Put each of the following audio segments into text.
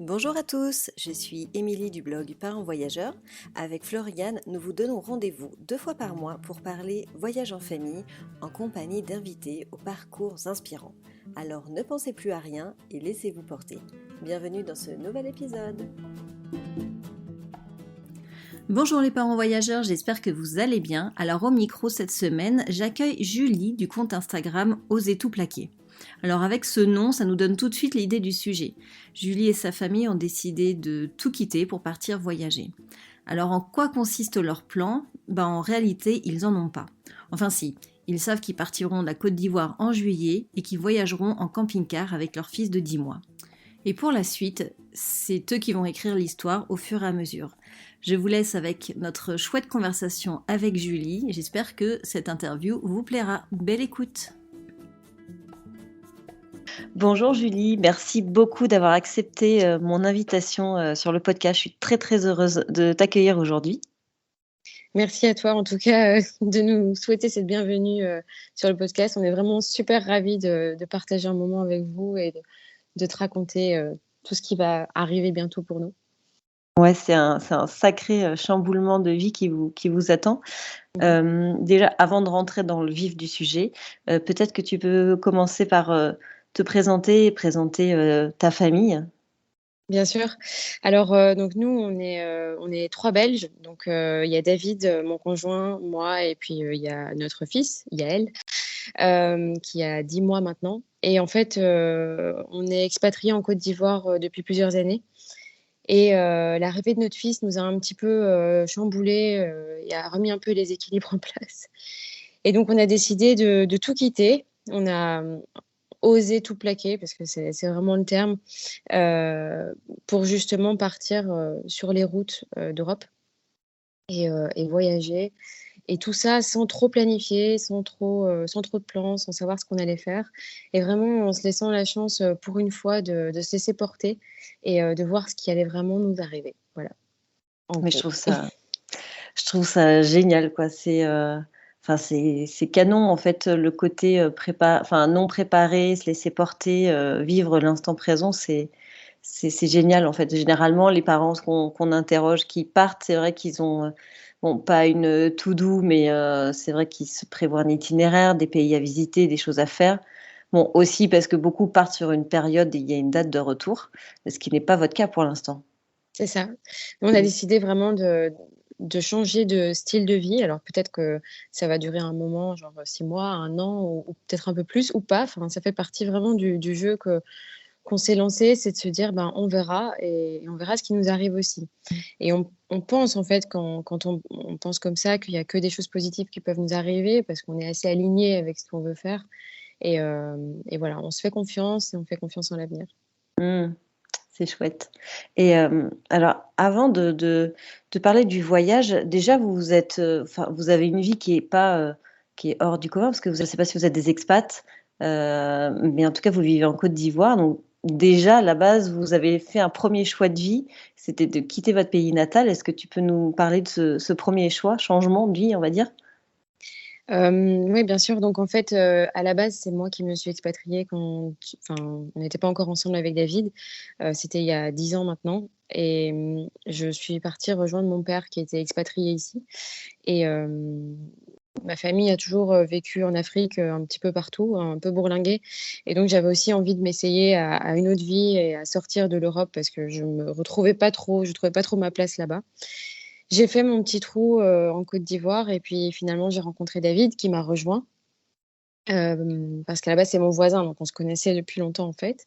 Bonjour à tous, je suis Émilie du blog Parents Voyageurs. Avec Floriane, nous vous donnons rendez-vous 2 fois par mois pour parler voyage en famille en compagnie d'invités aux parcours inspirants. Alors ne pensez plus à rien et laissez-vous porter. Bienvenue dans ce nouvel épisode. Bonjour les parents voyageurs, j'espère que vous allez bien. Alors au micro cette semaine, j'accueille Julie du compte Instagram Oser tout plaquer. Alors avec ce nom, ça nous donne tout de suite l'idée du sujet. Julie et sa famille ont décidé de tout quitter pour partir voyager. Alors en quoi consiste leur plan ? En réalité, ils n'en ont pas. Enfin si, ils savent qu'ils partiront de la Côte d'Ivoire en juillet et qu'ils voyageront en camping-car avec leur fils de 10 mois. Et pour la suite, c'est eux qui vont écrire l'histoire au fur et à mesure. Je vous laisse avec notre chouette conversation avec Julie. J'espère que cette interview vous plaira. Belle écoute! Bonjour Julie, merci beaucoup d'avoir accepté mon invitation sur le podcast. Je suis très très heureuse de t'accueillir aujourd'hui. Merci à toi, en tout cas, de nous souhaiter cette bienvenue sur le podcast. On est vraiment super ravis de partager un moment avec vous et de te raconter tout ce qui va arriver bientôt pour nous. Ouais, c'est un sacré chamboulement de vie qui vous attend. Déjà, avant de rentrer dans le vif du sujet, peut-être que tu peux commencer par te présenter et présenter ta famille. Bien sûr. Alors, donc nous, on est 3 Belges. Donc, il y a David, mon conjoint, moi et puis, il y a notre fils, Yaël, qui a 10 mois maintenant. Et en fait, on est expatriés en Côte d'Ivoire, depuis plusieurs années. Et l'arrivée de notre fils nous a un petit peu chamboulés, et a remis un peu les équilibres en place. Et donc on a décidé de tout quitter. On a osé tout plaquer, parce que c'est vraiment le terme, pour justement partir sur les routes d'Europe et voyager. Et tout ça sans trop planifier, sans trop de plans, sans savoir ce qu'on allait faire. Et vraiment en se laissant la chance, pour une fois, de se laisser porter et de voir ce qui allait vraiment nous arriver. Voilà, en Mais gros. je trouve ça génial, quoi. Enfin, c'est canon, en fait, le côté enfin, non préparé, se laisser porter, vivre l'instant présent, c'est génial, en fait. Généralement, les parents qu'on interroge qui partent, c'est vrai qu'ils ont, bon, pas une to-do, mais c'est vrai qu'ils se prévoient un itinéraire, des pays à visiter, des choses à faire. Bon, aussi parce que beaucoup partent sur une période et il y a une date de retour, ce qui n'est pas votre cas pour l'instant. C'est ça. Nous, on a décidé vraiment de changer de style de vie. Alors peut-être que ça va durer un moment, genre 6 mois, 1 an ou peut-être un peu plus ou pas. Enfin, ça fait partie vraiment du jeu qu'on s'est lancé, c'est de se dire: «Ben, on verra et on verra ce qui nous arrive aussi». Et on pense en fait quand on pense comme ça qu'il y a que des choses positives qui peuvent nous arriver parce qu'on est assez alignés avec ce qu'on veut faire et voilà, on se fait confiance et on fait confiance en l'avenir. Mmh. C'est chouette. Et alors avant de parler du voyage, déjà vous êtes, enfin vous avez une vie qui est pas, qui est hors du commun parce que je ne sais pas si vous êtes des expats, mais en tout cas vous vivez en Côte d'Ivoire, donc déjà à la base vous avez fait un premier choix de vie, c'était de quitter votre pays natal. Est-ce que tu peux nous parler de ce 1er choix, changement de vie on va dire? Oui, bien sûr. Donc en fait, à la base, c'est moi qui me suis expatriée on n'était pas encore ensemble avec David. C'était il y a 10 ans maintenant et je suis partie rejoindre mon père qui était expatrié ici et ma famille a toujours, vécu en Afrique, un petit peu partout, un peu bourlinguée et donc j'avais aussi envie de m'essayer à une autre vie et à sortir de l'Europe parce que je trouvais pas trop ma place là-bas. J'ai fait mon petit trou, en Côte d'Ivoire et puis finalement j'ai rencontré David qui m'a rejoint, parce qu'à la base c'est mon voisin donc on se connaissait depuis longtemps en fait.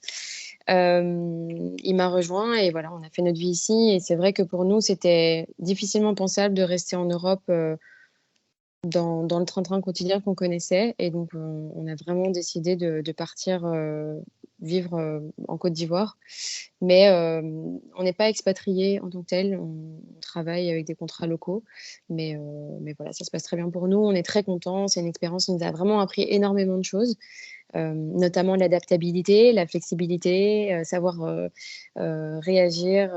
Il m'a rejoint et voilà, on a fait notre vie ici et c'est vrai que pour nous c'était difficilement pensable de rester en Europe, dans le train-train quotidien qu'on connaissait et donc on a vraiment décidé de partir, vivre, en Côte d'Ivoire. Mais on n'est pas expatriés en tant que tel, on travaille avec des contrats locaux, mais voilà, ça se passe très bien pour nous. On est très contents, c'est une expérience qui nous a vraiment appris énormément de choses, notamment l'adaptabilité, la flexibilité, savoir, réagir,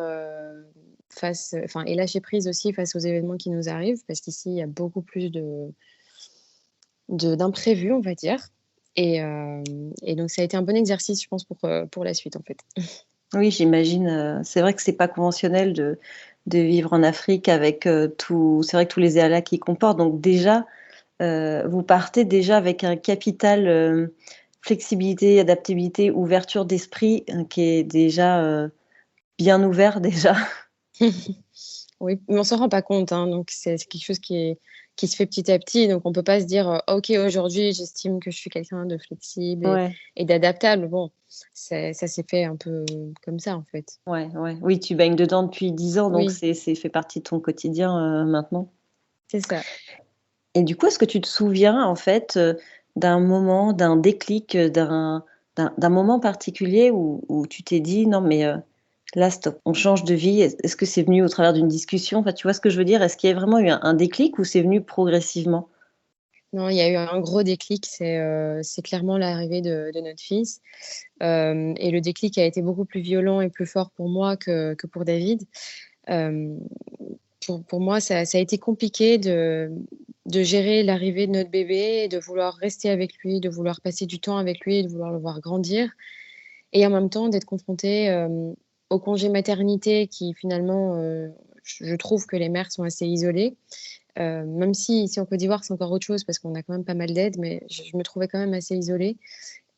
et lâcher prise aussi face aux événements qui nous arrivent parce qu'ici, il y a beaucoup plus d'imprévus, on va dire et donc ça a été un bon exercice, je pense, pour la suite, en fait. Oui, j'imagine, c'est vrai que c'est pas conventionnel de vivre en Afrique avec, tout c'est vrai que tous les aléas qu'il comporte donc déjà, vous partez déjà avec un capital, flexibilité, adaptabilité, ouverture d'esprit, qui est déjà, bien ouvert déjà. Oui, mais on s'en rend pas compte, hein, donc c'est quelque chose qui se fait petit à petit, donc on peut pas se dire, «OK, aujourd'hui, j'estime que je suis quelqu'un de flexible Ouais, et d'adaptable». Bon, ça s'est fait un peu comme ça, en fait. ouais, ouais. Oui, tu baignes dedans depuis 10 ans donc Oui, c'est fait partie de ton quotidien, maintenant. c'est ça. Et du coup, est-ce que tu te souviens, en fait, d'un moment, d'un déclic, d'un moment particulier où tu t'es dit: «Non mais, là stop, on change de vie»? Est-ce que c'est venu au travers d'une discussion? Enfin, tu vois ce que je veux dire? Est-ce qu'il y a vraiment eu un déclic ou c'est venu progressivement? Non, il y a eu un gros déclic, c'est clairement l'arrivée de notre fils, et le déclic a été beaucoup plus violent et plus fort pour moi que pour David. Hem, pour moi, ça a été compliqué de gérer l'arrivée de notre bébé, de vouloir rester avec lui, de vouloir passer du temps avec lui, de vouloir le voir grandir et en même temps d'être confrontée, au congé maternité qui finalement, je trouve que les mères sont assez isolées. Même si ici en Côte d'Ivoire, c'est encore autre chose parce qu'on a quand même pas mal d'aide, mais je me trouvais quand même assez isolée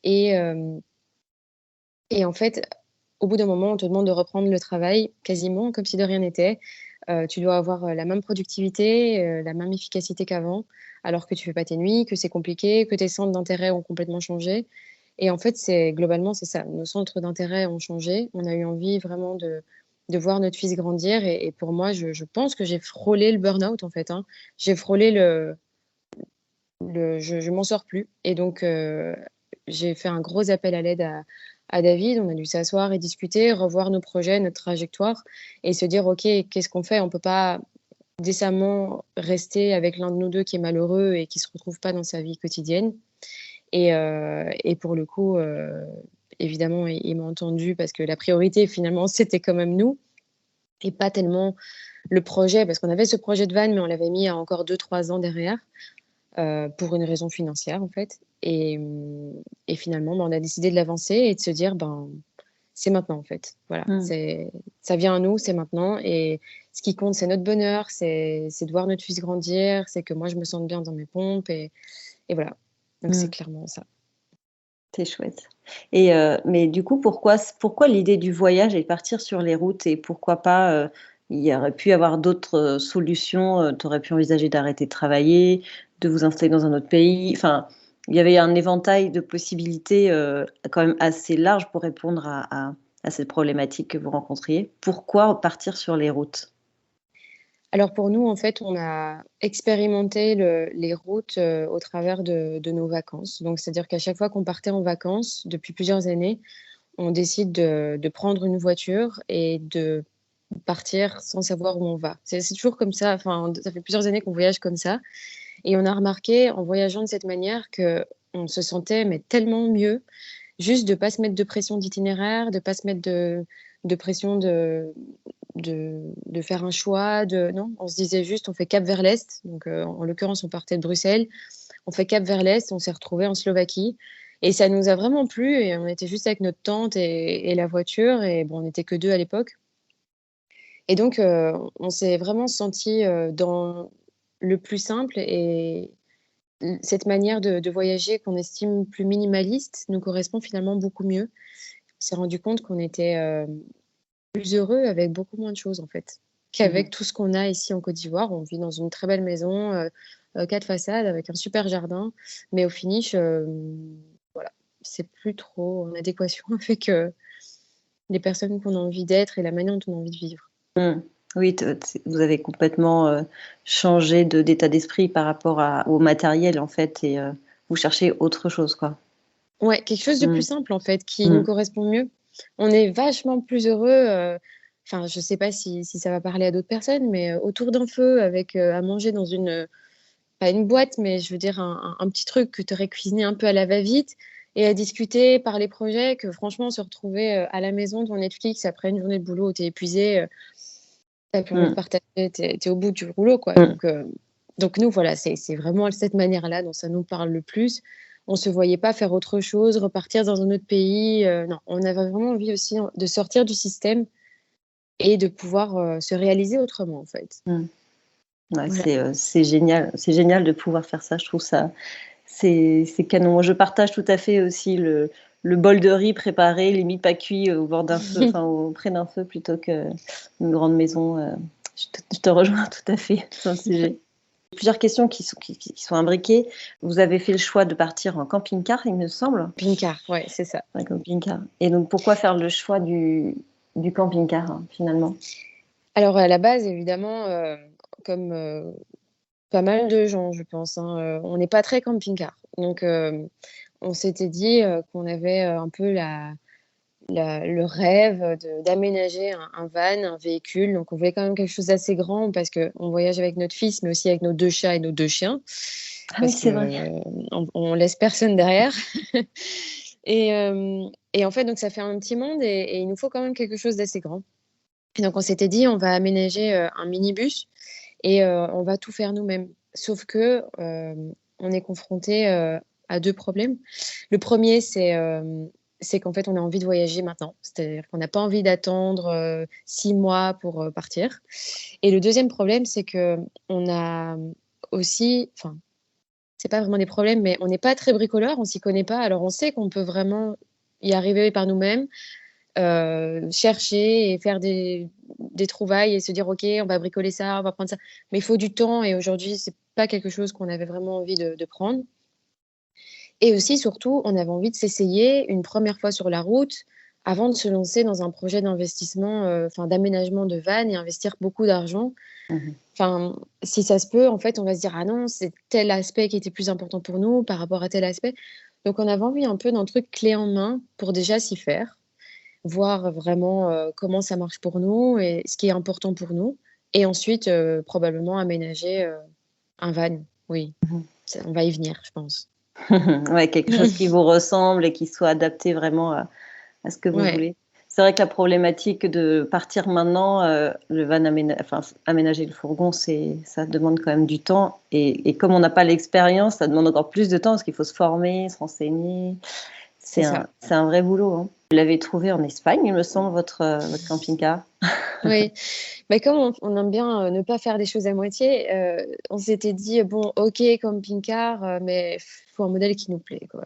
et hem et en fait, au bout d'un moment, on te demande de reprendre le travail quasiment comme si de rien n'était. Tu dois avoir, la même productivité, la même efficacité qu'avant, alors que tu fais pas tes nuits, que c'est compliqué, que tes centres d'intérêt ont complètement changé et en fait, c'est globalement, c'est ça. Nos centres d'intérêt ont changé. On a eu envie vraiment de voir notre fils grandir et pour moi, je pense que j'ai frôlé le burn-out, en fait, hein. J'ai frôlé le je m'en sors plus et donc j'ai fait un gros appel à l'aide à David. On a dû s'asseoir et discuter, revoir nos projets, notre trajectoire et se dire: «OK, qu'est-ce qu'on fait?» On peut pas décemment rester avec l'un de nous 2 qui est malheureux et qui se retrouve pas dans sa vie quotidienne et pour le coup, évidemment, il m'a entendue parce que la priorité finalement, c'était quand même nous et pas tellement le projet parce qu'on avait ce projet de van, mais on l'avait mis à encore 2 3 ans derrière. Pour une raison financière, en fait et finalement, ben, on a décidé de l'avancer et de se dire: «Ben, c'est maintenant, en fait». Voilà, Mmh. c'est ça vient à nous, c'est maintenant et ce qui compte, c'est notre bonheur, c'est de voir notre fils grandir, c'est que moi, je me sente bien dans mes pompes et voilà. Donc c'est Mmh. clairement ça. C'est chouette et mais du coup, pourquoi l'idée du voyage et partir sur les routes et pourquoi pas, il y aurait pu avoir d'autres, solutions, tu aurais pu envisager d'arrêter de travailler, de vous installer dans un autre pays, enfin, il y avait un éventail de possibilités, quand même assez large pour répondre à cette problématique que vous rencontriez. Pourquoi partir sur les routes? Alors pour nous, en fait, on a expérimenté les routes, au travers de nos vacances. Donc c'est-à-dire qu'à chaque fois qu'on partait en vacances, depuis plusieurs années, on décide de prendre une voiture et de partir sans savoir où on va. C'est toujours comme ça, enfin, ça fait plusieurs années qu'on voyage comme ça et on a remarqué en voyageant de cette manière qu'on se sentait mais tellement mieux, juste de pas se mettre de pression d'itinéraire, de pas se mettre de pression de faire un choix, de non, on se disait juste: «On fait cap vers l'est», donc en l'occurrence, on partait de Bruxelles. On fait cap vers l'est, on s'est retrouvés en Slovaquie et ça nous a vraiment plu et on était juste avec notre tante et la voiture et bon, on n'était que 2 à l'époque et donc on s'est vraiment sentis, dans le plus simple et cette manière de voyager qu'on estime plus minimaliste nous correspond finalement beaucoup mieux. On s'est rendu compte qu'on était, plus heureux avec beaucoup moins de choses, en fait, Mmh. qu'avec tout ce qu'on a ici en Côte d'Ivoire. On vit dans une très belle maison, 4 façades avec un super jardin, mais au finish, voilà, c'est plus trop en adéquation avec, les personnes qu'on a envie d'être et la manière dont on a envie de vivre. Mmh. Oui, vous avez complètement, changé d'état d'esprit par rapport au matériel, en fait et vous cherchez autre chose, quoi. Ouais, quelque chose de plus Mmh. simple, en fait, qui nous Mmh. correspond mieux. On est vachement plus heureux, enfin, je sais pas si ça va parler à d'autres personnes, mais, autour d'un feu avec, à manger dans une, pas une boîte, mais je veux dire un petit truc que tu aurais cuisiné un peu à la va-vite et à discuter, parler projet, que franchement se retrouver, à la maison devant Netflix après une journée de boulot où tu es épuisé, tu as plus envie de Mmh. partager, tu es au bout du rouleau, quoi. Mmh. Donc nous, voilà, c'est vraiment cette manière-là dont ça nous parle le plus. On se voyait pas faire autre chose, repartir dans un autre pays. Non, on avait vraiment envie aussi de sortir du système et de pouvoir se réaliser autrement, en fait. Mmh. Ouais, Voilà. c'est génial. C'est génial de pouvoir faire ça. Je trouve ça, c'est canon. Moi, je partage tout à fait aussi le bol de riz préparé, limite pas cuit, au bord d'un feu, enfin près d'un feu plutôt qu'une grande maison. Je te rejoins tout à fait sur le sujet. Plusieurs questions qui sont imbriquées. Vous avez fait le choix de partir en camping-car, il me semble. Camping-car, ouais, c'est ça. Un camping-car. Et donc, pourquoi faire le choix du camping-car, hein, finalement? Alors à la base, évidemment, comme pas mal de gens, je pense, hein, on n'est pas très camping-car. Donc, on s'était dit qu'on avait un peu le rêve d'aménager un van, un véhicule. Donc, on voulait quand même quelque chose d'assez grand parce qu'on voyage avec notre fils, mais aussi avec nos 2 chats et nos 2 chiens. Ah oui, Parce que c'est vrai. on laisse personne derrière. Et en fait, donc ça fait un petit monde et il nous faut quand même quelque chose d'assez grand. Et donc, on s'était dit, on va aménager un minibus et on va tout faire nous-mêmes. Sauf que, on est confronté à 2 problèmes. Le premier, c'est qu'en fait, on a envie de voyager maintenant. C'est-à-dire qu'on n'a pas envie d'attendre 6 mois pour partir. Et le deuxième problème, c'est qu'on a aussi, enfin, c'est pas vraiment des problèmes, mais on n'est pas très bricoleur, on s'y connaît pas. Alors on sait qu'on peut vraiment y arriver par nous-mêmes, chercher et faire des trouvailles et se dire: «OK, on va bricoler ça, on va prendre ça». Mais il faut du temps et aujourd'hui, c'est pas quelque chose qu'on avait vraiment envie de prendre. Et aussi, surtout, on avait envie de s'essayer une première fois sur la route avant de se lancer dans un projet d'investissement, enfin d'aménagement de van et investir beaucoup d'argent. Mmh. Enfin, si ça se peut, en fait, on va se dire: «Ah non, c'est tel aspect qui était plus important pour nous par rapport à tel aspect». Donc on avait envie un peu d'un truc clé en main pour déjà s'y faire, voir vraiment, comment ça marche pour nous et ce qui est important pour nous et ensuite, probablement aménager, un van. Oui, ça on va y venir, je pense. Ouais, quelque chose qui vous ressemble et qui soit adapté vraiment à ce que vous Ouais, voulez. C'est vrai que la problématique de partir maintenant, le van aménager le fourgon, ça demande quand même du temps et comme on n'a pas l'expérience, ça demande encore plus de temps parce qu'il faut se former, se renseigner. c'est ça. C'est un vrai boulot, hein. Vous l'avez trouvé en Espagne, il me semble, votre camping-car? Oui, mais comme on aime bien, ne pas faire les choses à moitié, on s'était dit: «Bon, OK, camping-car, mais faut un modèle qui nous plaît, quoi».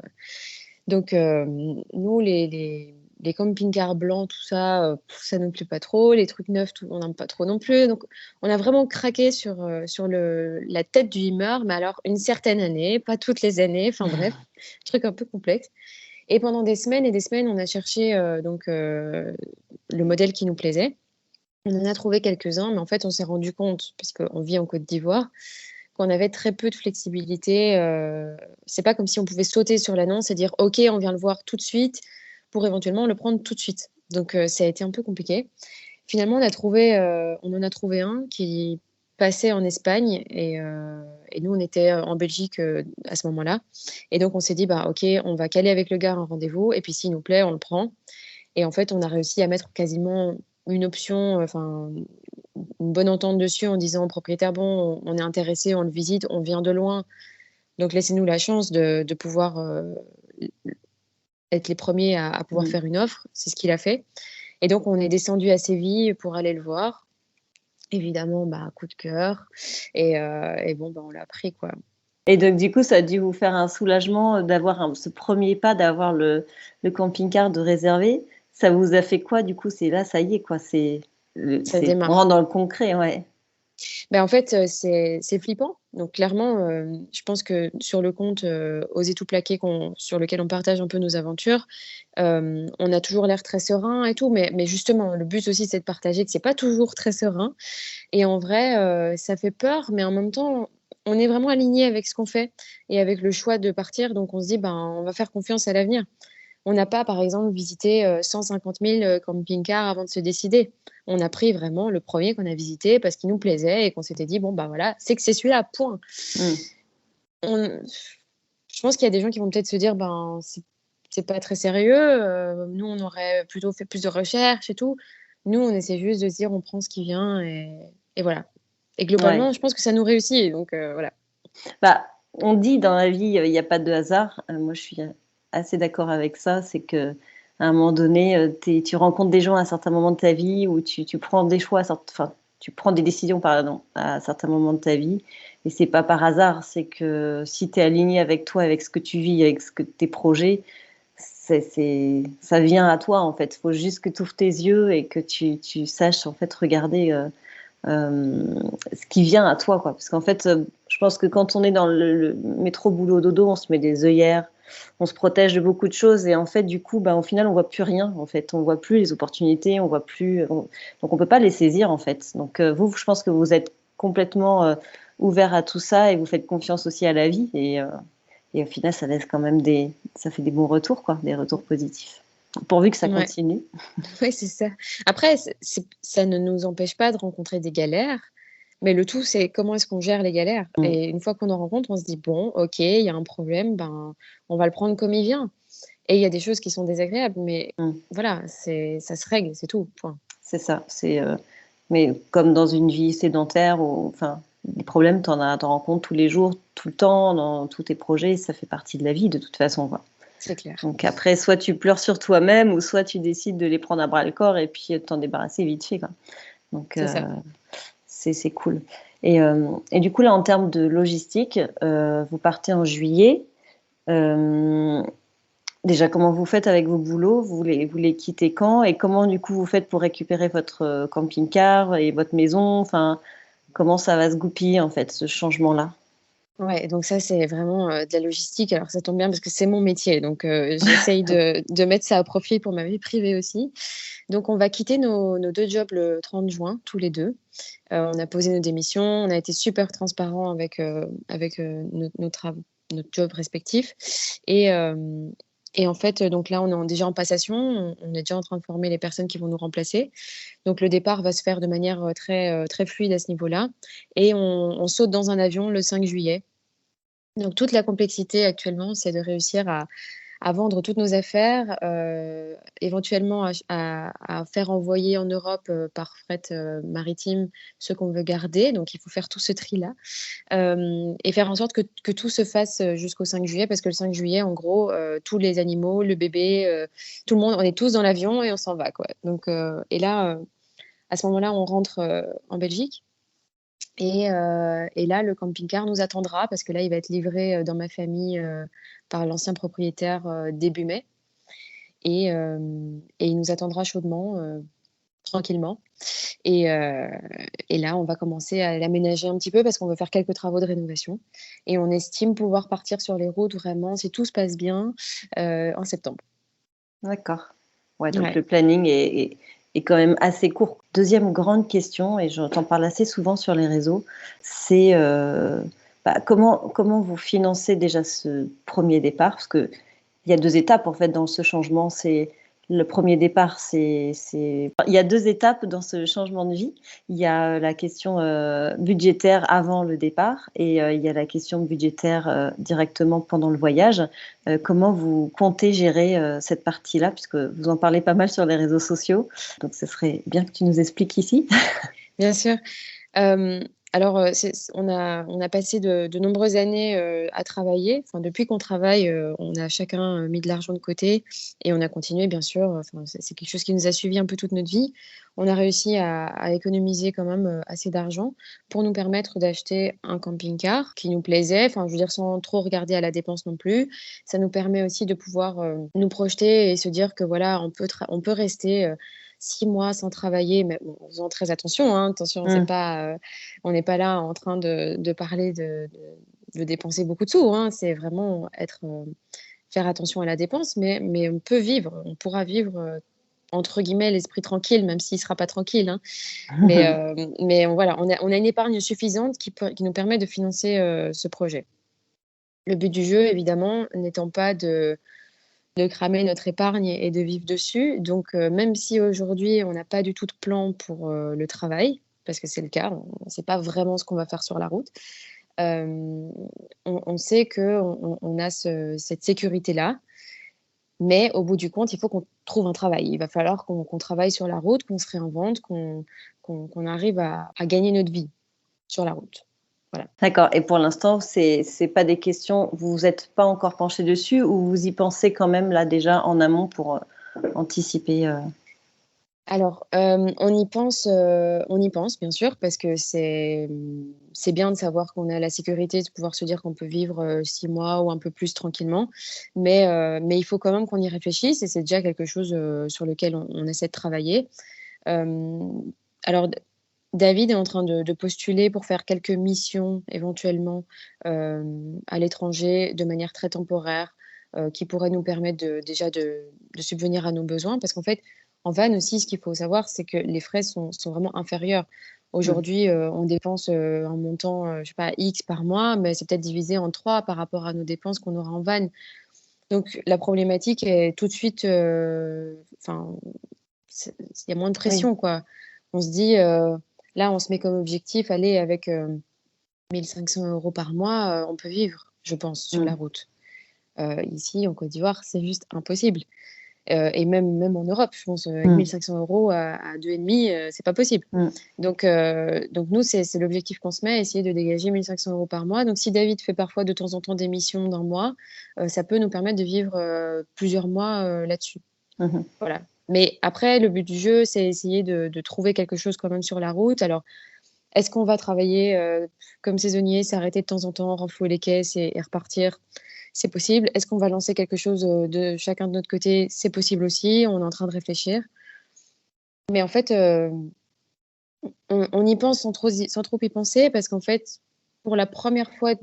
Donc, nous, les camping-cars blancs, tout ça, ça nous plaît pas trop. Les trucs neufs, tout, on n'aime pas trop non plus. Donc, on a vraiment craqué sur la tête du Hummer, mais alors une certaine année, pas toutes les années, enfin bref, truc un peu complexe. Et pendant des semaines et des semaines, on a cherché, le modèle qui nous plaisait. On en a trouvé quelques-uns, mais en fait, on s'est rendu compte, puisqu'on vit en Côte d'Ivoire, qu'on avait très peu de flexibilité. C'est pas comme si on pouvait sauter sur l'annonce et dire: «OK, on vient le voir tout de suite», pour éventuellement le prendre tout de suite. Donc ça a été un peu compliqué. Finalement, on en a trouvé un qui passait en Espagne et nous, on était en Belgique, à ce moment-là et donc on s'est dit: «Bah, OK, on va caler avec le gars un rendez-vous et puis s'il nous plaît, on le prend». Et en fait, on a réussi à mettre quasiment une option, enfin, une bonne entente dessus en disant au propriétaire: «Bon, on est intéressé, on le visite, on vient de loin, donc laissez-nous la chance de pouvoir, être les premiers à pouvoir Mmh. faire une offre». C'est ce qu'il a fait et donc on est descendu à Séville pour aller le voir. Évidemment, bah, coup de cœur et bon, bah, on l'a pris, quoi. Et donc du coup, ça a dû vous faire un soulagement, d'avoir ce premier pas, d'avoir le camping-car de réservé. Ça vous a fait quoi du coup? C'est là, ça y est quoi, Ça on démarre. rentre dans le concret, ouais. Ben en fait, c'est flippant. Donc clairement, je pense que sur le compte, Oser tout plaquer sur lequel on partage un peu nos aventures, on a toujours l'air très serein et tout, mais justement, le but aussi, c'est de partager que c'est pas toujours très serein et en vrai, ça fait peur, mais en même temps, on est vraiment aligné avec ce qu'on fait et avec le choix de partir, donc on se dit: «Ben, on va faire confiance à l'avenir». On n'a pas, par exemple, visité, 150 000, camping-cars avant de se décider. On a pris vraiment le premier qu'on a visité parce qu'il nous plaisait et qu'on s'était dit: «Bon, bah, voilà, c'est que c'est celui-là, point». Mmh. On Je pense qu'il y a des gens qui vont peut-être se dire: «Ben, c'est pas très sérieux, nous, on aurait plutôt fait plus de recherches et tout». Nous, on essaie juste de se dire: «On prend ce qui vient» et voilà et Ouais. globalement, je pense que ça nous réussit donc voilà. Bah, On dit dans la vie, il n'y a pas de hasard. Moi, je suis assez d'accord avec ça. C'est que à un moment donné, tu rencontres des gens à un certain moment de ta vie où tu prends des choix, enfin, tu prends des décisions, pardon, à un certain moment de ta vie. Et c'est pas par hasard. C'est que si tu es aligné avec toi, avec ce que tu vis, avec tes projets, ça vient à toi en fait. Il faut juste que tu ouvres tes yeux et que tu saches en fait regarder ce qui vient à toi, quoi. Parce qu'en fait, je pense que quand on est dans le métro boulot dodo, on se met des œillères, on se protège de beaucoup de choses et en fait, du coup, au final, on voit plus rien. En fait, on voit plus les opportunités, on voit plus, donc on peut pas les saisir en fait. Donc vous, je pense que vous êtes complètement ouvert à tout ça et vous faites confiance aussi à la vie et au final, ça laisse quand même ça fait des bons retours, quoi, des retours positifs. Pourvu que ça Ouais, continue. ouais, c'est ça. Après, ça ne nous empêche pas de rencontrer des galères, mais le tout, c'est comment est-ce qu'on gère les galères? Mm, Et une fois qu'on en rencontre, on se dit: «Bon, OK, il y a un problème, ben, on va le prendre comme il vient». Et il y a des choses qui sont désagréables, mais mm. voilà, ça se règle, c'est tout, point. C'est ça. Mais comme dans une vie sédentaire, enfin, des problèmes, t'en rencontres tous les jours, tout le temps, dans tous tes projets, ça fait partie de la vie de toute façon, quoi. C'est clair. Donc après, soit tu pleures sur toi-même, ou soit tu décides de les prendre à bras le corps et puis de t'en débarrasser vite fait, quoi. Donc C'est ça. c'est cool. Et du coup, là, en termes de logistique, vous partez en juillet. Euh, Déjà, comment vous faites avec vos boulots? Vous les quittez quand? Et comment, du coup, vous faites pour récupérer votre camping-car et votre maison? Enfin, comment ça va se goupiller, en fait, ce changement-là? Ouais, donc ça, c'est vraiment, de la logistique. Alors ça tombe bien parce que c'est mon métier, donc j'essaye de mettre ça à profit pour ma vie privée aussi. Donc on va quitter nos 2 jobs le 30 juin, tous les 2. On a posé nos démissions, on a été super transparents avec notre job respectif et hem et en fait, donc là, on est déjà en passation, on est déjà en train de former les personnes qui vont nous remplacer. Donc le départ va se faire de manière, très fluide à ce niveau-là et on saute dans un avion le 5 juillet. Donc toute la complexité actuellement, c'est de réussir à vendre toutes nos affaires, éventuellement à faire envoyer en Europe, par fret, maritime ce qu'on veut garder. Donc il faut faire tout ce tri-là, et faire en sorte que tout se fasse, jusqu'au 5 juillet parce que le 5 juillet, en gros, tous les animaux, le bébé, tout le monde, on est tous dans l'avion et on s'en va, quoi. Donc et là, à ce moment-là, on rentre, en Belgique et là, le camping-car nous attendra parce que là, il va être livré, dans ma famille, par l'ancien propriétaire, début mai et il nous attendra chaudement, tranquillement et heu et là, on va commencer à l'aménager un petit peu parce qu'on veut faire quelques travaux de rénovation et on estime pouvoir partir sur les routes vraiment, si tout se passe bien, en septembre. D'accord. Ouais, donc Ouais. le planning est quand même assez court. Deuxième grande question, et j'entends parle assez souvent sur les réseaux, c'est comment vous financez déjà ce premier départ? Parce que il y a deux étapes en fait dans ce changement. C'est le premier départ, il y a deux étapes dans ce changement de vie. Il y a la question budgétaire avant le départ et il y a la question budgétaire directement pendant le voyage. Comment vous comptez gérer cette partie-là, puisque vous en parlez pas mal sur les réseaux sociaux. Donc, ce serait bien que tu nous expliques ici. Bien sûr. Hem, alors, on a passé de nombreuses années, à travailler. Enfin, depuis qu'on travaille, on a chacun, mis de l'argent de côté et on a continué bien sûr, enfin, c'est quelque chose qui nous a suivis un peu toute notre vie. On a réussi à économiser quand même, assez d'argent pour nous permettre d'acheter un camping-car qui nous plaisait, enfin, je veux dire sans trop regarder à la dépense non plus. Ça nous permet aussi de pouvoir, nous projeter et se dire que voilà, on peut rester, 6 mois sans travailler, mais bon, en faisant très attention, hein. Attention, c'est Mm. pas, on n'est pas là en train de parler de dépenser beaucoup de sous, hein. C'est vraiment faire attention à la dépense, mais on peut vivre, on pourra vivre, entre guillemets «l'esprit tranquille», même s'il sera pas tranquille, hein. Voilà, on a une épargne suffisante qui nous permet de financer, ce projet. Le but du jeu, évidemment, n'étant pas de cramer notre épargne et de vivre dessus. Donc, même si aujourd'hui on n'a pas du tout de plan pour, le travail, parce que c'est le cas, on ne sait pas vraiment ce qu'on va faire sur la route, hem, on sait qu'on a cette sécurité-là, mais au bout du compte, il faut qu'on trouve un travail. Il va falloir qu'on travaille sur la route, qu'on se réinvente, qu'on arrive à gagner notre vie sur la route. Voilà. D'accord. Et pour l'instant, c'est pas des questions, vous vous êtes pas encore penché dessus ou vous y pensez quand même là déjà en amont pour anticiper Alors, on y pense bien sûr parce que c'est bien de savoir qu'on a la sécurité de pouvoir se dire qu'on peut vivre, 6 mois ou un peu plus tranquillement. Mais il faut quand même qu'on y réfléchisse et c'est déjà quelque chose, sur lequel on essaie de travailler. Hem, alors David est en train de postuler pour faire quelques missions éventuellement, à l'étranger de manière très temporaire, qui pourraient nous permettre déjà de subvenir à nos besoins. Parce qu'en fait, en van aussi, ce qu'il faut savoir, c'est que les frais sont vraiment inférieurs. mm. Aujourd'hui, on dépense, un montant, je sais pas, X par mois, mais c'est peut-être divisé en 3 par rapport à nos dépenses qu'on aura en van. Donc la problématique est tout de suite, enfin, il y a moins de Oui. pression, quoi. On se dit, là, on se met comme objectif, aller avec 1 500 € par mois, on peut vivre, je pense, sur la Mm. route. Ici, en Côte d'Ivoire, c'est juste impossible. Et même en Europe, je pense, avec Mm. 1 500 € à 2,5, c'est pas possible. Mm. Donc nous, c'est l'objectif qu'on se met, essayer de dégager 1 500 € par mois. Donc si David fait parfois de temps en temps des missions d'1 mois, ça peut nous permettre de vivre, plusieurs mois, là-dessus. Mhm. Voilà. Mais après, le but du jeu, c'est essayer de trouver quelque chose quand même sur la route. Alors, est-ce qu'on va travailler comme saisonnier, s'arrêter de temps en temps, renflouer les caisses et repartir? C'est possible. Est-ce qu'on va lancer quelque chose de chacun de notre côté? C'est possible aussi. On est en train de réfléchir. Mais en fait, on y pense sans trop y penser parce qu'en fait, pour la première fois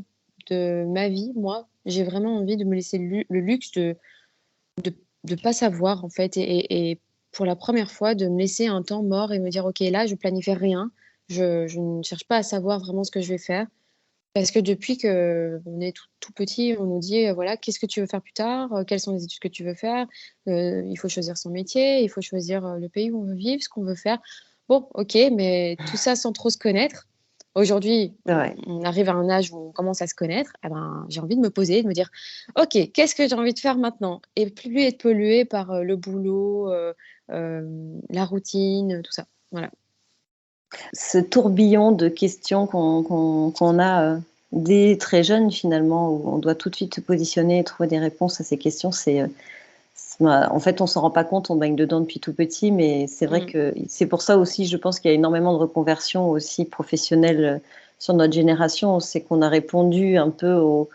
de ma vie, moi, j'ai vraiment envie de me laisser le luxe de de pas savoir en fait et pour la première fois de me laisser un temps mort et me dire: «OK, là, je planifie rien, je ne cherche pas à savoir vraiment ce que je vais faire». Parce que depuis qu'on est tout petit, on nous dit, voilà: «Qu'est-ce que tu veux faire plus tard? Quelles sont les études que tu veux faire?» Il faut choisir son métier, il faut choisir, le pays où on veut vivre, ce qu'on veut faire. Bon, OK, mais tout ça sans trop se connaître. Aujourd'hui, C'est vrai. on arrive à un âge où on commence à se connaître, eh ben, j'ai envie de me poser et de me dire: «OK, qu'est-ce que j'ai envie de faire maintenant?» et plus être polluée par, le boulot, la routine, tout ça. Voilà. Ce tourbillon de questions qu'on a dès très jeune finalement, où on doit tout de suite se positionner et trouver des réponses à ces questions, en fait, on s'en rend pas compte, on baigne dedans depuis tout petit, mais c'est vrai Mmh. que c'est pour ça aussi, je pense qu'il y a énormément de reconversions aussi professionnelles sur notre génération. C'est qu'on a répondu un peu aux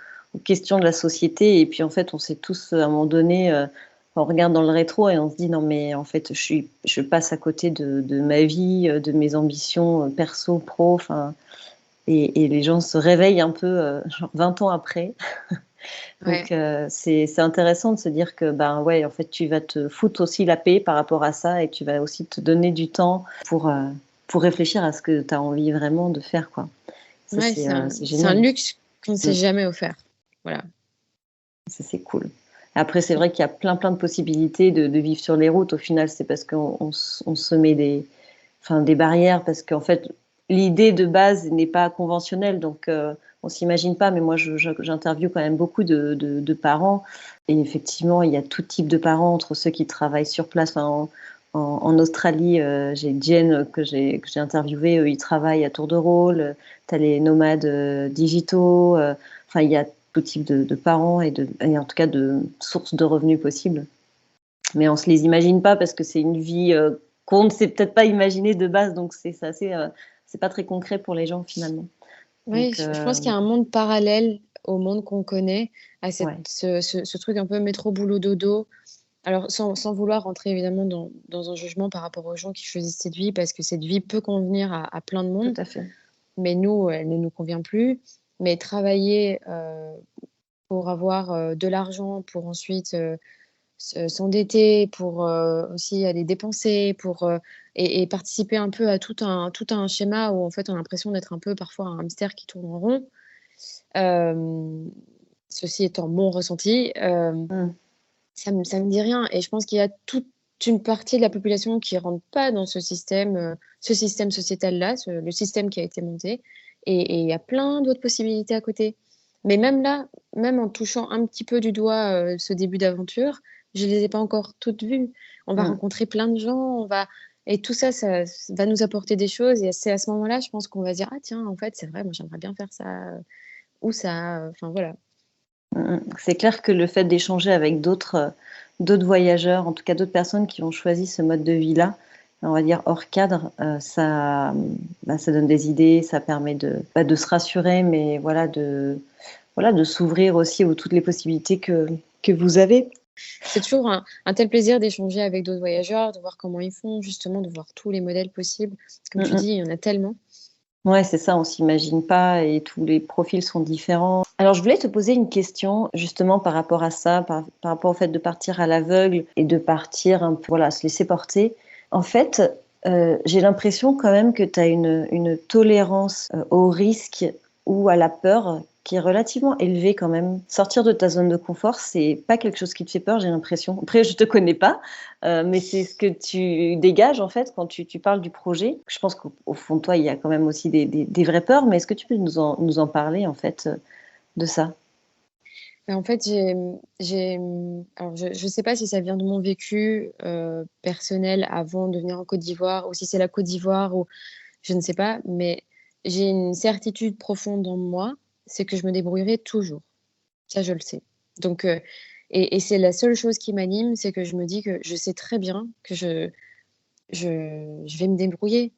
questions de la société, et puis en fait, on s'est tous à un moment donné, on regarde dans le rétro et on se dit non mais en fait, je passe à côté de ma vie, de mes ambitions perso, pro, enfin, et les gens se réveillent un peu, genre 20 ans après. Donc Ouais. c'est intéressant de se dire que, ben, ouais, en fait, tu vas te foutre aussi la paix par rapport à ça et tu vas aussi te donner du temps pour réfléchir à ce que tu as envie vraiment de faire, quoi. Ça, Ouais, c'est c'est un génial. luxe qu'on ne Mmh. s'est jamais offert. Voilà. Ça, c'est cool. Après, c'est vrai qu'il y a plein de possibilités de vivre sur les routes. Au final, c'est parce qu'on se met des barrières parce qu'en fait, l'idée de base n'est pas conventionnelle. Donc, on s'imagine pas. Mais moi, j'interviewe quand même beaucoup de parents. Et effectivement, il y a tout type de parents, entre ceux qui travaillent sur place. Enfin, en Australie, j'ai Jen que j'ai interviewé. Eux, ils travaillent à tour de rôle. Tu as les nomades digitaux. Enfin, il y a tout type de parents et en tout cas de sources de revenus possibles. Mais on se les imagine pas parce que c'est une vie qu'on ne s'est peut-être pas imaginée de base, donc c'est pas très concret pour les gens finalement. Oui, Donc je pense qu'il y a un monde parallèle au monde qu'on connaît, à ouais, ce truc un peu métro boulot dodo. Alors sans vouloir rentrer évidemment dans un jugement par rapport aux gens qui choisissent cette vie, parce que cette vie peut convenir à plein de tout monde, à fait. mais nous, elle ne nous convient plus. Mais travailler, pour avoir, de l'argent, pour ensuite, s'endetter, pour, aussi aller dépenser, pour, et participer un peu à tout un schéma où en fait on a l'impression d'être un peu parfois un hamster qui tourne en rond. Hem, Ceci étant mon ressenti, Mmh. ça me dit rien et je pense qu'il y a toute une partie de la population qui rentre pas dans ce système sociétal-là, le système qui a été monté et il y a plein d'autres possibilités à côté. Mais même là, même en touchant un petit peu du doigt, ce début d'aventure, je les ai pas encore toutes vues. On va Mmh. rencontrer plein de gens, on va Et tout ça, ça va nous apporter des choses et c'est à ce moment-là, je pense qu'on va dire: «Ah tiens, en fait, c'est vrai, moi j'aimerais bien faire ça, ou ça», enfin voilà. C'est clair que le fait d'échanger avec d'autres voyageurs, en tout cas d'autres personnes qui ont choisi ce mode de vie-là, on va dire hors cadre, ça donne des idées, ça permet de se rassurer, mais voilà, de s'ouvrir aussi aux toutes les possibilités que vous avez. C'est toujours un tel plaisir d'échanger avec d'autres voyageurs, de voir comment ils font, justement, de voir tous les modèles possibles. Comme tu Mmh mh. dis, il y en a tellement. Ouais, c'est ça, on s'imagine pas et tous les profils sont différents. Alors, je voulais te poser une question justement par rapport à ça, par rapport au fait de partir à l'aveugle et de partir un peu, voilà, se laisser porter. En fait, j'ai l'impression quand même que tu as une tolérance, au risque ou à la peur qui est relativement élevée quand même. Sortir de ta zone de confort, c'est pas quelque chose qui te fait peur, j'ai l'impression. Après, je te connais pas, mais c'est ce que tu dégages en fait quand tu parles du projet. Je pense qu'au fond de toi, il y a quand même aussi des vraies peurs, mais est-ce que tu peux nous en parler en fait, de ça? Mais en fait, alors je sais pas si ça vient de mon vécu, personnel avant de venir en Côte d'Ivoire ou si c'est la Côte d'Ivoire ou je ne sais pas, mais j'ai une certitude profonde en moi, c'est que je me débrouillerai toujours. Ça, je le sais. Donc et c'est la seule chose qui m'anime, c'est que je me dis que je sais très bien que je vais me débrouiller.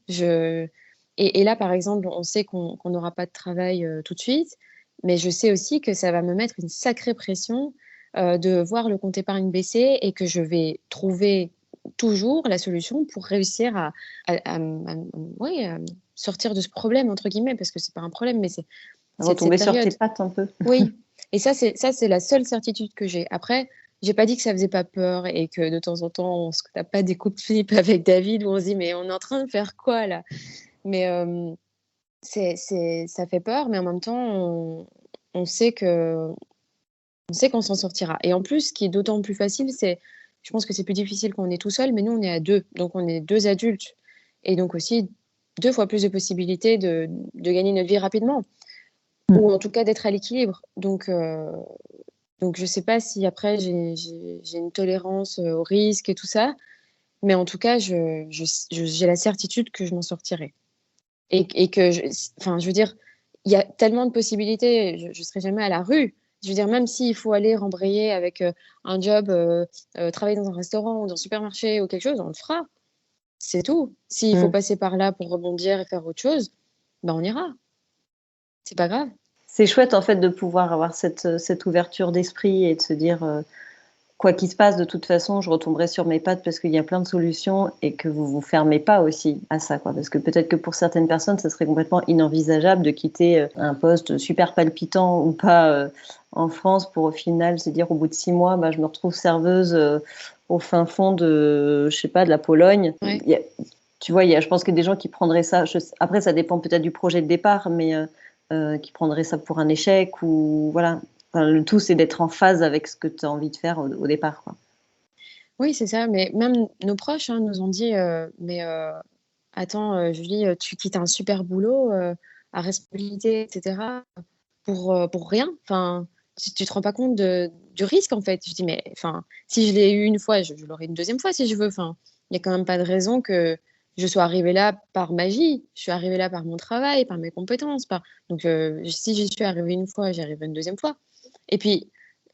Et là, par exemple, on sait qu'on n'aura pas de travail, tout de suite, mais je sais aussi que ça va me mettre une sacrée pression, de voir le compte épargne baisser et que je vais trouver toujours la solution pour réussir à m oui, «sortir de ce problème» entre guillemets, parce que c'est pas un problème, mais c'est de cette Retomber sur tes période. pattes un peu? Oui, et ça c'est la seule certitude que j'ai. Après, j'ai pas dit que ça faisait pas peur et que de temps en temps, on se tape pas des coups de flip avec David où on se dit: «Mais on est en train de faire quoi là?» Mais c'est ça fait peur, mais en même temps, on sait que on sait qu'on s'en sortira et en plus, ce qui est d'autant plus facile, c'est je pense que c'est plus difficile quand on est tout seul, mais nous, on est à 2, donc on est 2 adultes et donc aussi 2 fois plus de possibilités de gagner notre vie rapidement Mmh. ou en tout cas d'être à l'équilibre. Donc je sais pas si après j'ai une tolérance, au risque et tout ça, mais en tout cas j'ai la certitude que je m'en sortirai et que enfin je veux dire, il y a tellement de possibilités, je serai jamais à la rue. Je veux dire même s'il faut aller rembrayer avec, un job, travailler dans un restaurant ou dans un supermarché ou quelque chose, on le fera, c'est tout. S'il faut Mmh. passer par là pour rebondir et faire autre chose, ben on ira, c'est pas grave. C'est chouette en fait de pouvoir avoir cette ouverture d'esprit et de se dire, quoi qu'il se passe, de toute façon, je retomberai sur mes pattes parce qu'il y a plein de solutions et que vous vous fermez pas aussi à ça, quoi. Parce que peut-être que pour certaines personnes, ça serait complètement inenvisageable de quitter, un poste super palpitant ou pas, en France pour au final se dire au bout de 6 mois: «Bah, je me retrouve serveuse, au fin fond de je sais pas, de la Pologne». Ouais. Il y a Tu vois, je pense que des gens qui prendraient ça, après ça dépend peut-être du projet de départ, mais qui prendraient ça pour un échec ou voilà. Enfin, le tout, c'est d'être en phase avec ce que tu as envie de faire au départ, quoi. Oui, c'est ça, mais même nos proches, hein, nous ont dit, «Mais, attends, Julie, tu quittes un super boulot, à responsabilité et cetera, pour rien? Enfin, tu te rends pas compte du risque, en fait?» Je dis: «Mais enfin, si je l'ai eu une fois, je l'aurai une deuxième fois si je veux. Enfin, il y a quand même pas de raison que je sois arrivée là par magie. Je suis arrivée là par mon travail, par mes compétences, par donc si j'y suis arrivée une fois, j'y arriverai une deuxième fois» et puis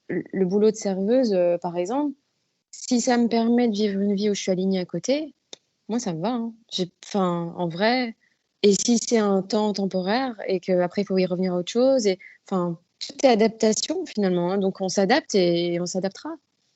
le boulot de serveuse, par exemple, si ça me permet de vivre une vie où je suis alignée à côté, moi ça me va, hein. Enfin, en vrai et si c'est un temps temporaire et qu'après il faut y revenir à autre chose et enfin, tout est adaptation finalement, hein, donc on s'adapte et on s'adaptera.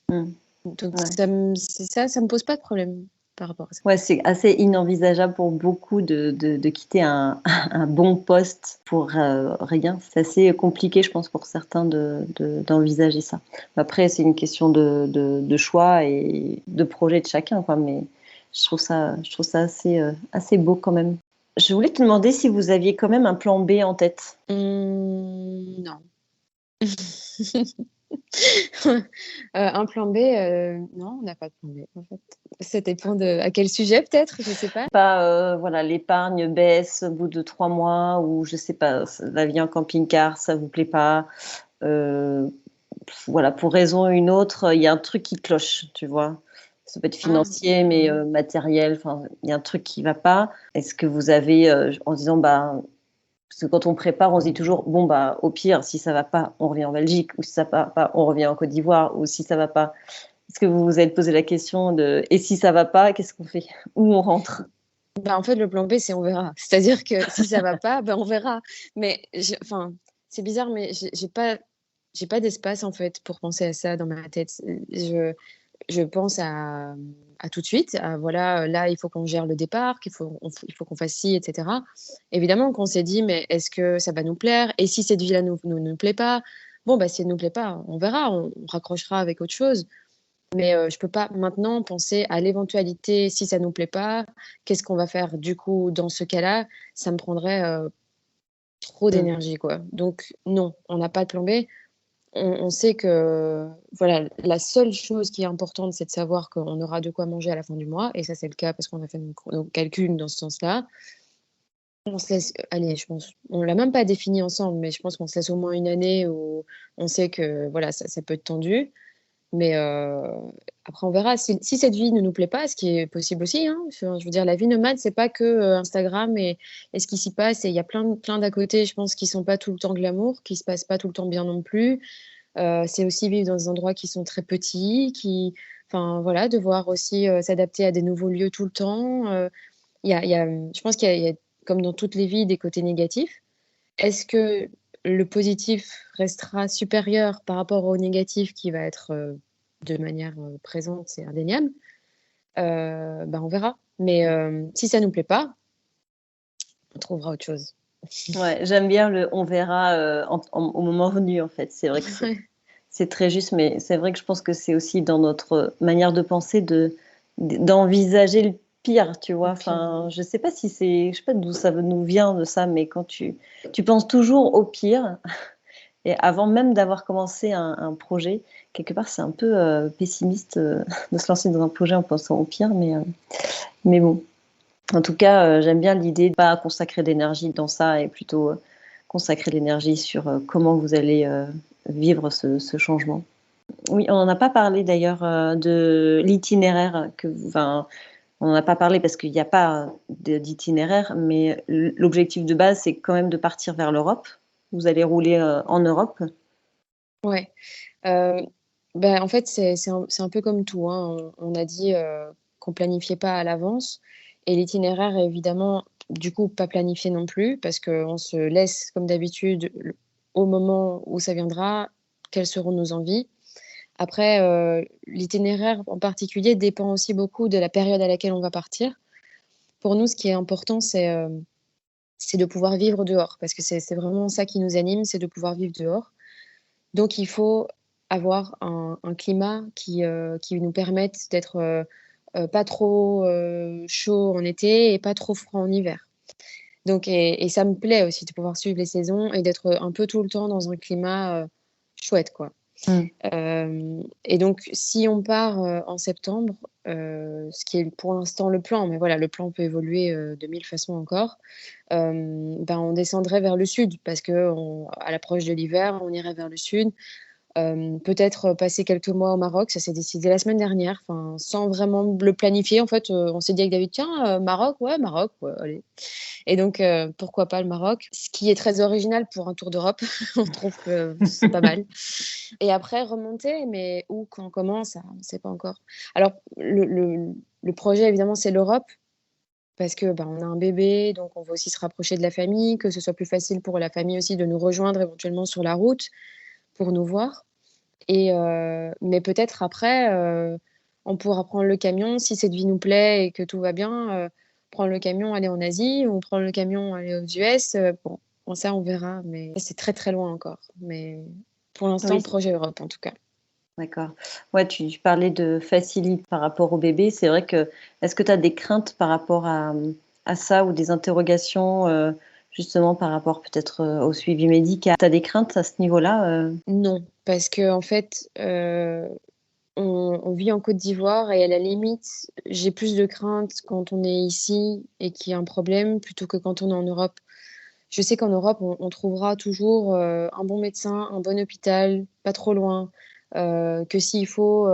Mmh. Donc Ouais. ça me pose pas de problème par rapport à ça. Ouais, c'est assez inenvisageable pour beaucoup de quitter un un bon poste pour, rien. C'est assez compliqué, je pense, pour certains d'envisager ça. Après, c'est une question de choix et de projet de chacun, quoi, mais je trouve ça assez beau quand même. Je voulais te demander si vous aviez quand même un plan B en tête? Non. Un plan B, non, on n'a pas de plan B, en fait. Ça dépend de à quel sujet peut-être? Je sais pas. Pas, voilà, l'épargne baisse au bout de 3 mois ou je sais pas, la vie en camping-car, ça vous plaît pas, heu, voilà, pour raison ou une autre, il y a un truc qui cloche, tu vois? Ça peut être Ah, financier, mais matériel. Enfin, il y a un truc qui va pas. Est-ce que vous avez, en se disant, bah, parce que quand on prépare, on se dit toujours, bon, bah, au pire, si ça va pas, on revient en Belgique, ou si ça va pas, on revient en Côte d'Ivoire, ou si ça va pas. Est-ce que vous vous êtes posé la question de, et si ça va pas, qu'est-ce qu'on fait? Où on rentre? bah, en fait, le plan B, c'est on verra. C'est-à-dire que si ça va pas, ben, on verra. Mais enfin, c'est bizarre, mais j'ai pas d'espace en fait pour penser à ça dans ma tête. Je pense à tout de suite, à voilà, là, il faut qu'on gère le départ, il faut qu'on fasse ci, etc. Évidemment qu'on s'est dit, mais est-ce que ça va nous plaire? Et si cette vie-là nous plaît pas, bon, bah, si elle nous plaît pas, on verra, on raccrochera avec autre chose. Mais je peux pas maintenant penser à l'éventualité, si ça nous plaît pas, qu'est-ce qu'on va faire du coup dans ce cas-là? Ça me prendrait trop Mm. d'énergie, quoi. Donc non, on n'a pas de plan B. On sait que voilà, la seule chose qui est importante, c'est de savoir qu'on aura de quoi manger à la fin du mois. Et ça, c'est le cas parce qu'on a fait nos calculs dans ce sens-là. On se laisse, allez, je pense, on l'a même pas défini ensemble, mais je pense qu'on se laisse au moins une année où on sait que voilà, ça peut être tendu. Mais après, on verra. Si cette vie ne nous plaît pas, ce qui est possible aussi, hein, je veux dire, la vie nomade, c'est pas que Instagram et ce qui s'y passe. Et il y a plein d'à côté, je pense, qui sont pas tout le temps glamour, qui se passent pas tout le temps bien non plus. C'est aussi vivre dans des endroits qui sont très petits, enfin voilà, devoir aussi s'adapter à des nouveaux lieux tout le temps. Je pense qu'il y a, comme dans toutes les vies, des côtés négatifs. Est-ce que le positif restera supérieur par rapport au négatif qui va être de manière présente, c'est indéniable? Ben on verra. Mais si ça nous plaît pas, on trouvera autre chose. Ouais, j'aime bien le on verra au moment venu, en fait. C'est vrai que c'est très juste, mais c'est vrai que je pense que c'est aussi dans notre manière de penser d'envisager le pire, tu vois. Pire. Enfin, je sais pas si c'est, je sais pas d'où ça nous vient de ça, mais quand tu penses toujours au pire, et avant même d'avoir commencé un projet, quelque part, c'est un peu pessimiste de se lancer dans un projet en pensant au pire, mais bon. En tout cas, j'aime bien l'idée de pas consacrer d'énergie dans ça et plutôt consacrer l'énergie sur comment vous allez vivre ce changement. Oui, on n'en a pas parlé d'ailleurs de l'itinéraire enfin, on n'en a pas parlé parce qu'il n'y a pas d'itinéraire, mais l'objectif de base, c'est quand même de partir vers l'Europe. Vous allez rouler en Europe. Ouais. Euh, ben, en fait, c'est un peu comme tout, hein. On a dit qu'on planifiait pas à l'avance. Et l'itinéraire est évidemment, du coup, pas planifié non plus, parce qu'on se laisse, comme d'habitude, au moment où ça viendra, quelles seront nos envies. Après, l'itinéraire en particulier dépend aussi beaucoup de la période à laquelle on va partir. Pour nous, ce qui est important, c'est de pouvoir vivre dehors, parce que c'est vraiment ça qui nous anime, c'est de pouvoir vivre dehors. Donc, il faut avoir un climat qui nous permette d'être pas trop chaud en été et pas trop froid en hiver. Donc, et ça me plaît aussi de pouvoir suivre les saisons et d'être un peu tout le temps dans un climat chouette, quoi. Mm. Et donc, si on part en septembre, ce qui est pour l'instant le plan, mais voilà, le plan peut évoluer de mille façons encore, ben, on descendrait vers le sud parce que à l'approche de l'hiver, on irait vers le sud. Peut-être passer quelques mois au Maroc, ça s'est décidé la semaine dernière, enfin, sans vraiment le planifier. En fait, on s'est dit avec David, tiens, Maroc, ouais, allez. Et donc, pourquoi pas le Maroc? Ce qui est très original pour un tour d'Europe, on trouve que c'est pas mal. Et après, remonter, mais où, quand, comment, ça, on ne sait pas encore. Alors, le projet, évidemment, c'est l'Europe, parce que ben, on a un bébé, donc on veut aussi se rapprocher de la famille, que ce soit plus facile pour la famille aussi de nous rejoindre éventuellement sur la route pour nous voir. Mais peut-être après, on pourra prendre le camion, si cette vie nous plaît et que tout va bien, prendre le camion, aller en Asie, ou prendre le camion, aller aux US. Bon, ça, on verra, mais c'est très très loin encore. Mais pour l'instant, Oui, projet Europe en tout cas. d'accord. Ouais, tu parlais de facilité par rapport au bébé. C'est vrai que, est-ce que tu as des craintes par rapport à ça ou des interrogations justement par rapport peut-être au suivi médical? Tu as des craintes à ce niveau-là Non, parce que en fait, on vit en Côte d'Ivoire et à la limite, j'ai plus de crainte quand on est ici et qu'il y a un problème plutôt que quand on est en Europe. Je sais qu'en Europe, on trouvera toujours un bon médecin, un bon hôpital, pas trop loin, que s'il faut,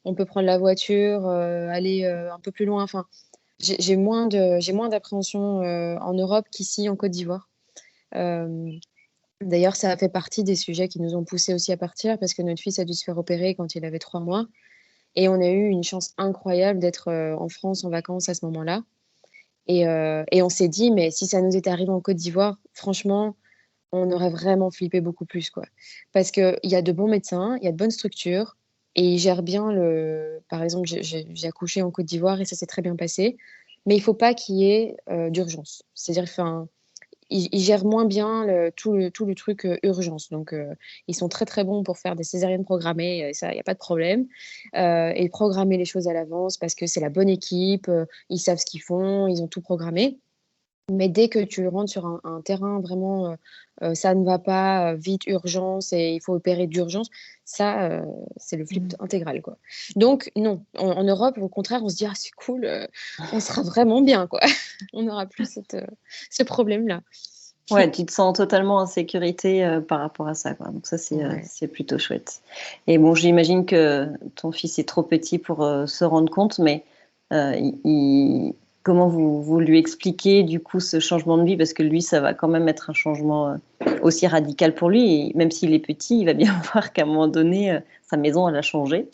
on peut prendre la voiture, aller un peu plus loin. Enfin, j'ai moins d'appréhension en Europe qu'ici en Côte d'Ivoire. Euh, D'ailleurs, ça a fait partie des sujets qui nous ont poussés aussi à partir parce que notre fils a dû se faire opérer quand il avait 3 mois. Et on a eu une chance incroyable d'être en France en vacances à ce moment-là. Et on s'est dit, mais si ça nous était arrivé en Côte d'Ivoire, franchement, on aurait vraiment flippé beaucoup plus, quoi. Parce qu'il y a de bons médecins, il y a de bonnes structures, et ils gèrent bien le. Par exemple, j'ai accouché en Côte d'Ivoire et ça s'est très bien passé, mais il faut pas qu'il y ait d'urgence. C'est-à-dire, enfin, ils gèrent moins bien tout le truc urgence. Donc, ils sont très, très bons pour faire des césariennes programmées, ça, il n'y a pas de problème. Et programmer les choses à l'avance parce que c'est la bonne équipe, ils savent ce qu'ils font, ils ont tout programmé. Mais dès que tu rentres sur un terrain vraiment, ça ne va pas, vite, urgence, et il faut opérer d'urgence, ça, c'est le flip intégral, quoi. Donc, non, en Europe, au contraire, on se dit, ah, c'est cool, on sera vraiment bien, quoi. On n'aura plus ce problème-là. Ouais, tu te sens totalement en sécurité par rapport à ça, quoi. Donc ça, Ouais. c'est plutôt chouette. Et bon, j'imagine que ton fils est trop petit pour se rendre compte, mais comment vous lui expliquez du coup ce changement de vie? Parce que lui, ça va quand même être un changement aussi radical pour lui. Et même s'il est petit, il va bien voir qu'à un moment donné, sa maison, elle a changé.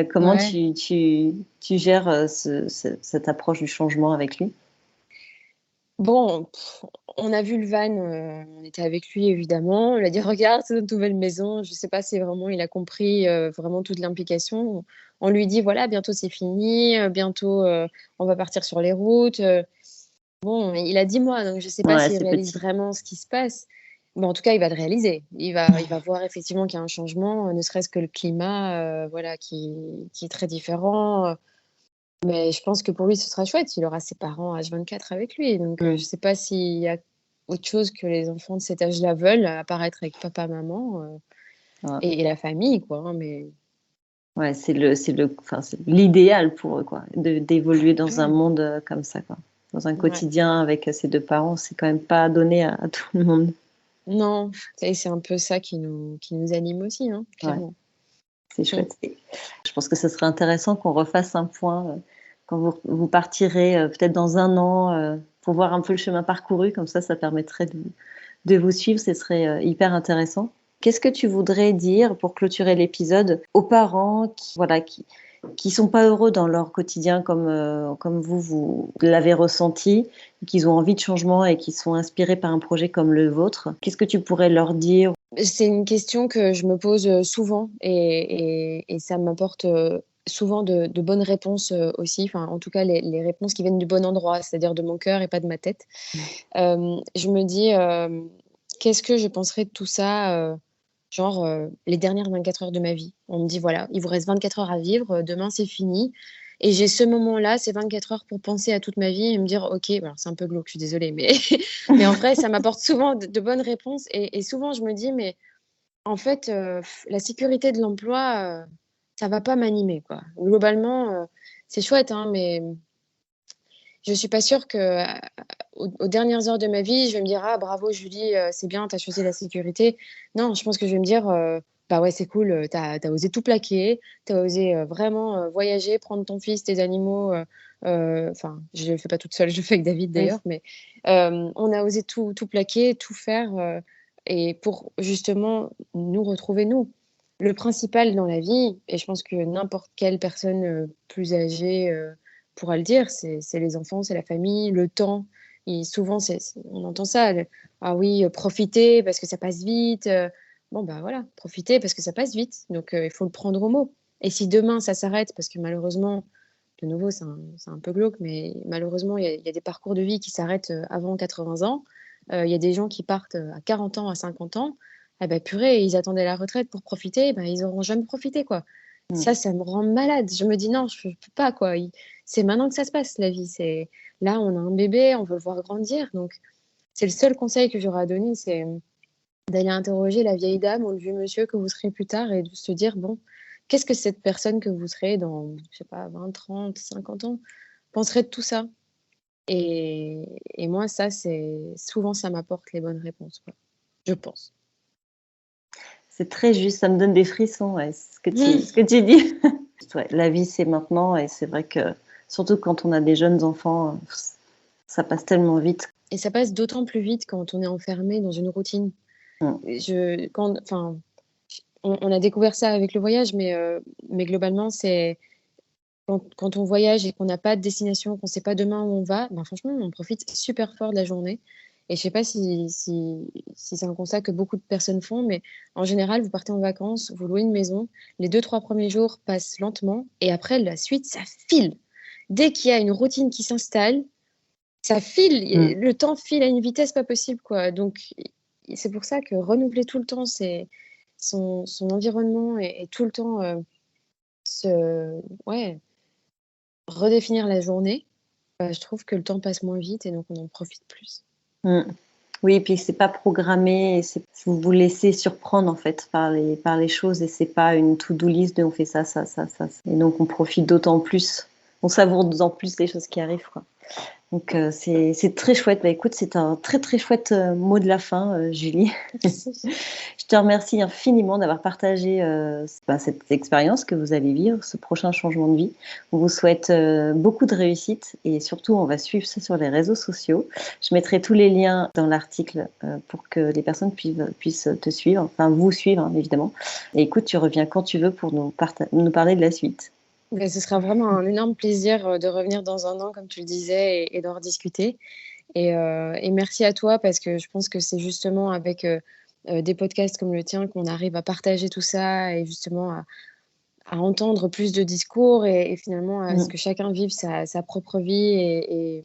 Comment Ouais. tu gères cette approche du changement avec lui? Bon, on a vu le van, on était avec lui évidemment. On lui a dit: «Regarde, c'est notre nouvelle maison». Je sais pas si vraiment il a compris, vraiment toute l'implication. On lui dit: «Voilà, bientôt c'est fini, bientôt, on va partir sur les routes», Bon, il a 10 mois, donc je sais pas Ouais, s'il c'est réalise petit. vraiment ce qui se passe. Bon, en tout cas, il va le réaliser. Il va voir effectivement qu'il y a un changement, ne serait-ce que le climat, voilà, qui est très différent, mais je pense que pour lui, ce sera chouette. Il aura ses parents H24 avec lui. Donc, je Mm. sais pas s'il y a autre chose que les enfants de cet âge-là veulent, apparaître avec papa, maman, Ouais. et la famille, quoi, hein, mais Ouais, enfin, c'est l'idéal pour eux, quoi, d'évoluer dans un ouais, monde comme ça, quoi. Dans un ouais. quotidien avec ses deux parents, c'est quand même pas donné à tout le monde. Non, c'est un peu ça qui nous anime aussi, hein, Ouais, clairement. c'est Mmh. chouette. Je pense que ce serait intéressant qu'on refasse un point quand vous partirez peut-être dans un an pour voir un peu le chemin parcouru. Comme ça permettrait de vous suivre. Ce serait hyper intéressant. Qu'est-ce que tu voudrais dire pour clôturer l'épisode aux parents qui sont pas heureux dans leur quotidien comme vous l'avez ressenti, qu'ils ont envie de changement et qui sont inspirés par un projet comme le vôtre? Qu'est-ce que tu pourrais leur dire? C'est une question que je me pose, souvent, et ça m'apporte, souvent de bonnes réponses, aussi. Enfin, en tout cas, les réponses qui viennent du bon endroit, c'est-à-dire de mon cœur et pas de ma tête. Je me dis, «Qu'est-ce que je penserais de tout ça?» Genre, les dernières 24 heures de ma vie. On me dit: «Voilà, il vous reste 24 heures à vivre, demain c'est fini», et j'ai ce moment-là, ces 24 heures pour penser à toute ma vie et me dire: «OK», bon, alors c'est un peu glauque, je suis désolée, mais mais en vrai, ça m'apporte souvent de bonnes réponses, et souvent je me dis: «Mais en fait, la sécurité de l'emploi, ça va pas m'animer, quoi». Globalement, c'est chouette, hein, mais je suis pas sûre que, aux dernières heures de ma vie, je vais me dire: «Ah bravo Julie, c'est bien, tu as choisi la sécurité». Non, je pense que je vais me dire, «Bah ouais, c'est cool, tu as osé tout plaquer, tu as osé, vraiment, voyager, prendre ton fils, tes animaux», enfin, je le fais pas toute seule, je le fais avec David Oui. d'ailleurs, mais on a osé tout plaquer, tout faire, et pour justement nous retrouver nous. Le principal dans la vie, et je pense que n'importe quelle personne, plus âgée, pourra le dire, c'est les enfants, c'est la famille, le temps. Et souvent, on entend ça, «Ah oui, profitez parce que ça passe vite», bon, bah, voilà, profitez parce que ça passe vite, donc il faut le prendre au mot. Et si demain ça s'arrête parce que malheureusement, de nouveau, c'est un peu glauque, mais malheureusement, il y a des parcours de vie qui s'arrêtent, avant 80 ans. Il y a des gens qui partent, à 40 ans, à 50 ans. Ah bah, purée, ils attendaient la retraite pour profiter, bah, ils auront jamais profité, quoi. Mm. Ça me rend malade. Je me dis: «Non, je peux pas, quoi». C'est maintenant que ça se passe, la vie. C'est là, on a un bébé, on veut le voir grandir, donc c'est le seul conseil que j'aurais à donner, c'est, d'aller interroger la vieille dame ou le vieux monsieur que vous serez plus tard, et de se dire: «Bon, qu'est-ce que cette personne que vous serez dans, je sais pas, 20, 30, 50 ans penserait de tout ça?» Et moi, ça, c'est souvent, ça m'apporte les bonnes réponses, quoi, je pense. C'est très juste, ça me donne des frissons, ouais, ce que tu dis. Ouais, la vie, c'est maintenant, et c'est vrai que surtout quand on a des jeunes enfants, ça passe tellement vite. Et ça passe d'autant plus vite quand on est enfermé dans une routine. Mm. On a découvert ça avec le voyage, mais globalement, c'est quand on voyage et qu'on n'a pas de destination, qu'on ne sait pas demain où on va, ben franchement, on profite super fort de la journée. Et je ne sais pas si c'est un constat que beaucoup de personnes font, mais en général, vous partez en vacances, vous louez une maison, les 2-3 premiers jours passent lentement, et après, la suite, ça file. Dès qu'il y a une routine qui s'installe, ça file, le temps file à une vitesse pas possible, quoi. Donc, c'est pour ça que renouveler tout le temps son environnement et tout le temps ouais, redéfinir la journée, je trouve que le temps passe moins vite et donc on en profite plus. Mm. Oui, et puis c'est pas programmé, vous vous laissez surprendre en fait par les choses, et c'est pas une to-do list de on fait ça, ça, ça, ça. Et donc on profite d'autant plus, on savoure d'autant plus les choses qui arrivent, quoi. Donc c'est très chouette. Bah, écoute, c'est un très très chouette mot de la fin, Julie. Je te remercie infiniment d'avoir partagé cette expérience que vous allez vivre, ce prochain changement de vie. On vous souhaite beaucoup de réussite, et surtout on va suivre ça sur les réseaux sociaux. Je mettrai tous les liens dans l'article pour que les personnes puissent te suivre, enfin vous suivre, hein, évidemment. Et écoute, tu reviens quand tu veux pour nous parler de la suite. Mais ce sera vraiment un énorme plaisir de revenir dans un an, comme tu le disais, et d'en rediscuter. Et merci à toi, parce que je pense que c'est justement avec des podcasts comme le tien qu'on arrive à partager tout ça, et justement à entendre plus de discours, et finalement à ce que chacun vive sa propre vie,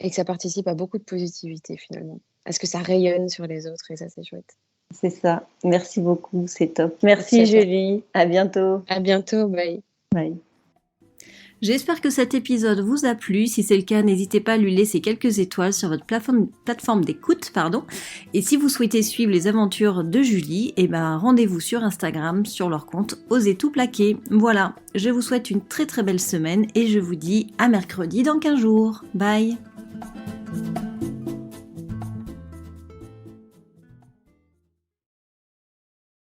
et que ça participe à beaucoup de positivité finalement. À ce que ça rayonne sur les autres, et ça, c'est chouette. C'est ça. Merci beaucoup, c'est top. Merci Julie. À bientôt. À bientôt, bye. Bye. J'espère que cet épisode vous a plu. Si c'est le cas, n'hésitez pas à lui laisser quelques étoiles sur votre plateforme d'écoute, Et si vous souhaitez suivre les aventures de Julie, rendez-vous sur Instagram, sur leur compte Osez tout plaquer. Voilà, je vous souhaite une très très belle semaine, et je vous dis à mercredi dans 15 jours. Bye.